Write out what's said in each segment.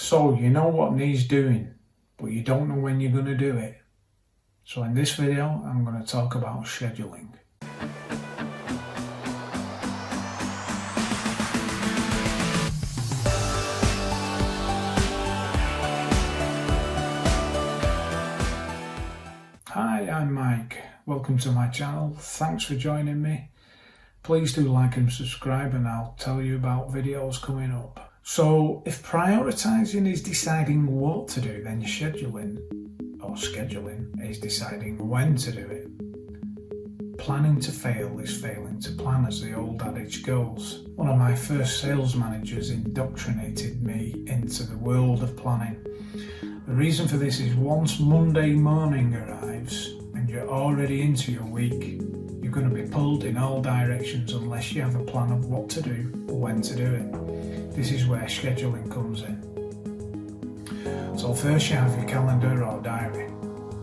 So you know what needs doing, but you don't know when you're going to do it. So in this video, I'm going to talk about scheduling. Hi, I'm Mike. Welcome to my channel. Thanks for joining me. Please do like and subscribe and I'll tell you about videos coming up. So if prioritising is deciding what to do, then scheduling is deciding when to do it. Planning to fail is failing to plan, as the old adage goes. One of my first sales managers indoctrinated me into the world of planning. The reason for this is once Monday morning arrives and you're already into your week, you're going to be pulled in all directions unless you have a plan of what to do or when to do it. This is where scheduling comes in. So first you have your calendar or diary.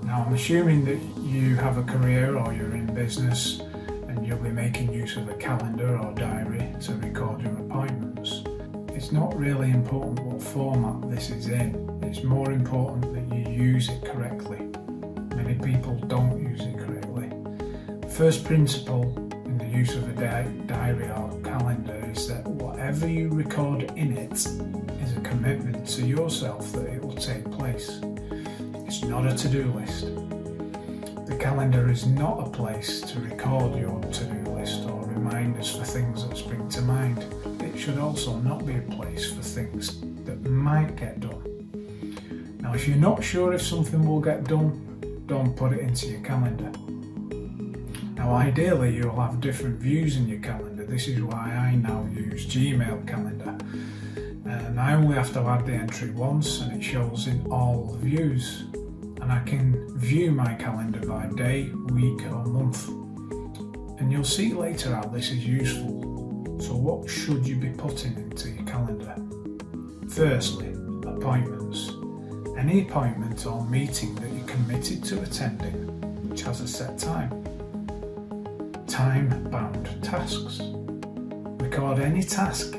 Now I'm assuming that you have a career or you're in business and you'll be making use of a calendar or diary to record your appointments. It's not really important what format this is in. It's more important that you use it correctly. Many people don't use it correctly. First principle in the use of a diary or calendar is that whatever you record in it is a commitment to yourself that it will take place. It's not a to-do list. The calendar is not a place to record your to-do list or reminders for things that spring to mind. It should also not be a place for things that might get done. Now, if you're not sure if something will get done, don't put it into your calendar. Now ideally you'll have different views in your calendar. This is why I now use Gmail calendar. And I only have to add the entry once and it shows in all the views. And I can view my calendar by day, week or month. And you'll see later how this is useful. So what should you be putting into your calendar? Firstly, appointments. Any appointment or meeting that you're committed to attending which has a set time. Time-bound tasks. Record any task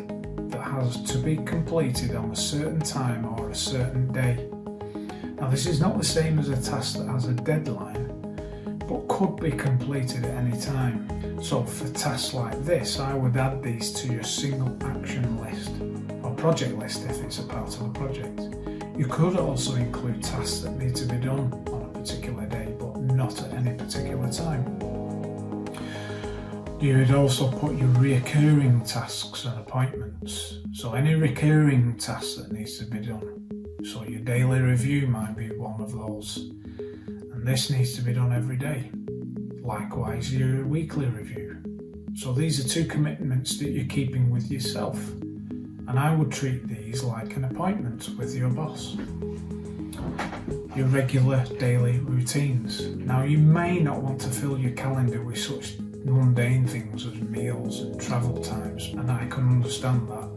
that has to be completed on a certain time or a certain day. Now this is not the same as a task that has a deadline, but could be completed at any time. So for tasks like this, I would add these to your single action list, or project list if it's a part of a project. You could also include tasks that need to be done on a particular day, but not at any particular time. You would also put your recurring tasks and appointments. So any recurring tasks that needs to be done. So your daily review might be one of those. And this needs to be done every day. Likewise, your weekly review. So these are two commitments that you're keeping with yourself. And I would treat these like an appointment with your boss. Your regular daily routines. Now you may not want to fill your calendar with such mundane things as meals and travel times, and I can understand that.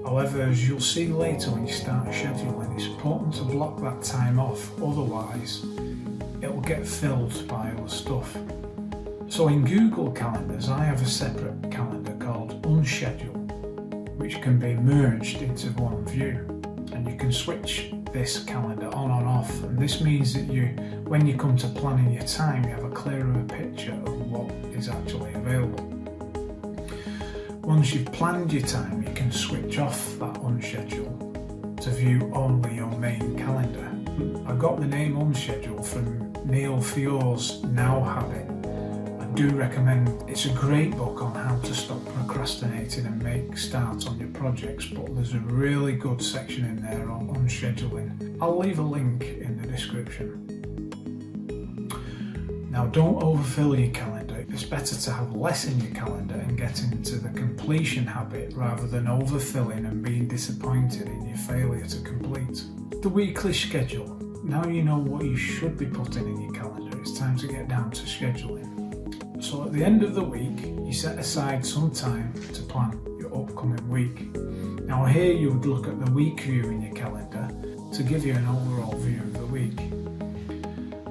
However, as you'll see later when you start scheduling, it's important to block that time off, otherwise it will get filled by other stuff. So in Google Calendars I have a separate calendar called Unschedule, which can be merged into one view, and you can switch this calendar on and off, and this means that when you come to planning your time, you have a clearer picture of what is actually available. Once you've planned your time, you can switch off that unschedule to view only your main calendar. I got the name Unschedule from Neil Fiore's Now Habit. I do recommend, it's a great book on how to stop procrastinating and make starts on your projects, but there's a really good section in there on unscheduling. I'll leave a link in the description. Now don't overfill your calendar. It's better to have less in your calendar and get into the completion habit rather than overfilling and being disappointed in your failure to complete. The weekly schedule. Now you know what you should be putting in your calendar. It's time to get down to scheduling. So at the end of the week, you set aside some time to plan your upcoming week. Now here you would look at the week view in your calendar to give you an overall view of the week.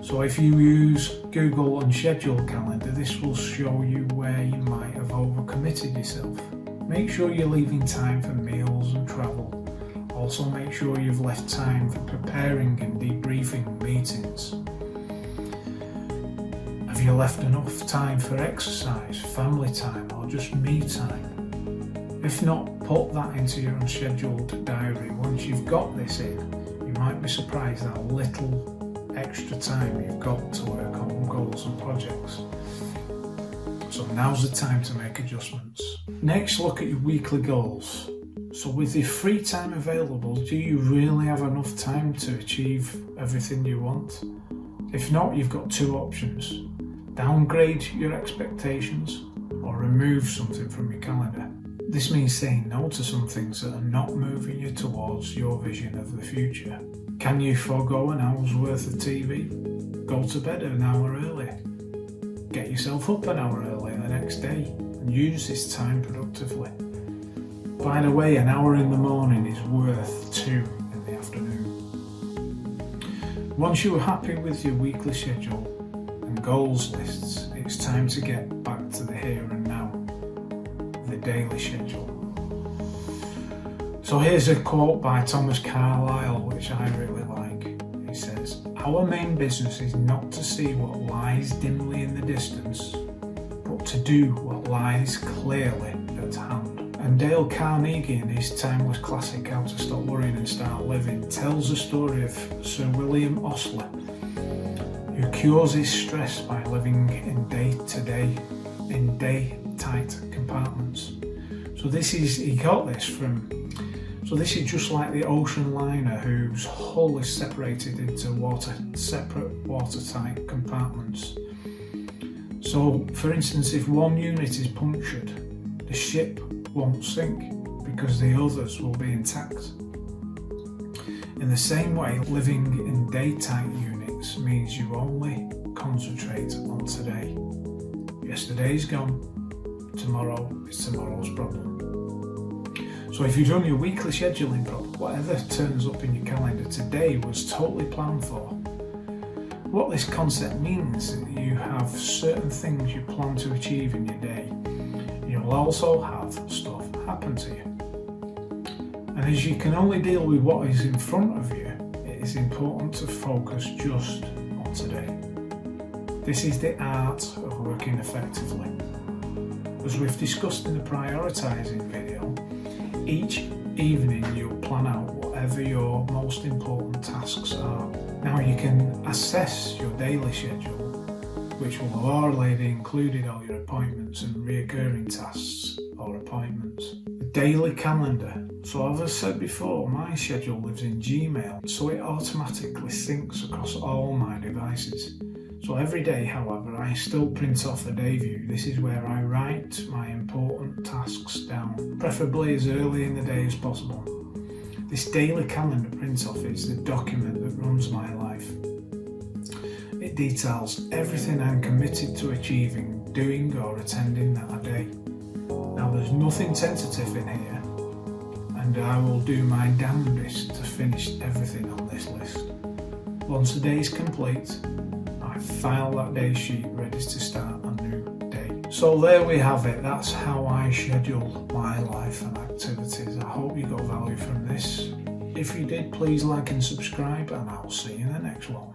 So if you use Google Unschedule Calendar, this will show you where you might have overcommitted yourself. Make sure you're leaving time for meals and travel. Also make sure you've left time for preparing and debriefing meetings. Have you left enough time for exercise, family time, or just me time? If not, put that into your unscheduled diary. Once you've got this in, you might be surprised how little extra time you've got to work on goals and projects. So now's the time to make adjustments. Next, look at your weekly goals. So with your free time available, do you really have enough time to achieve everything you want? If not, you've got two options. Downgrade your expectations or remove something from your calendar. This means saying no to some things that are not moving you towards your vision of the future. Can you forego an hour's worth of TV? Go to bed an hour early. Get yourself up an hour early the next day and use this time productively. By the way, an hour in the morning is worth 2 in the afternoon. Once you are happy with your weekly schedule and goals lists, it's time to get back to the here and now, the daily schedule. So here's a quote by Thomas Carlyle, which I really like. He says, "Our main business is not to see what lies dimly in the distance, but to do what lies clearly at hand." And Dale Carnegie, in his timeless classic How to Stop Worrying and Start Living, tells the story of Sir William Osler, who cures his stress by living in day-tight compartments. So this is just like the ocean liner whose hull is separated into separate watertight compartments. So, for instance, if one unit is punctured, the ship won't sink because the others will be intact. In the same way, living in day-tight units means you only concentrate on today. Yesterday's gone, tomorrow is tomorrow's problem. So if you've done your weekly scheduling properly, whatever turns up in your calendar today was totally planned for. What this concept means is that you have certain things you plan to achieve in your day. You'll also have stuff happen to you. And as you can only deal with what is in front of you, it is important to focus just on today. This is the art of working effectively. As we've discussed in the prioritising video, each evening you'll plan out whatever your most important tasks are. Now you can assess your daily schedule, which will have already included all your appointments and reoccurring tasks or appointments. The daily calendar. So as I said before, my schedule lives in Gmail, so it automatically syncs across all my devices. So every day, however, I still print off a day view. This is where I write my important tasks down, preferably as early in the day as possible. This daily calendar print off is the document that runs my life. It details everything I'm committed to achieving, doing or attending that day. Now there's nothing tentative in here, and I will do my damnedest to finish everything on this list. Once the day is complete, I file that day sheet ready to start a new day. So there we have it. That's how I schedule my life and activities. I hope you got value from this. If you did, please like and subscribe, and I'll see you in the next one.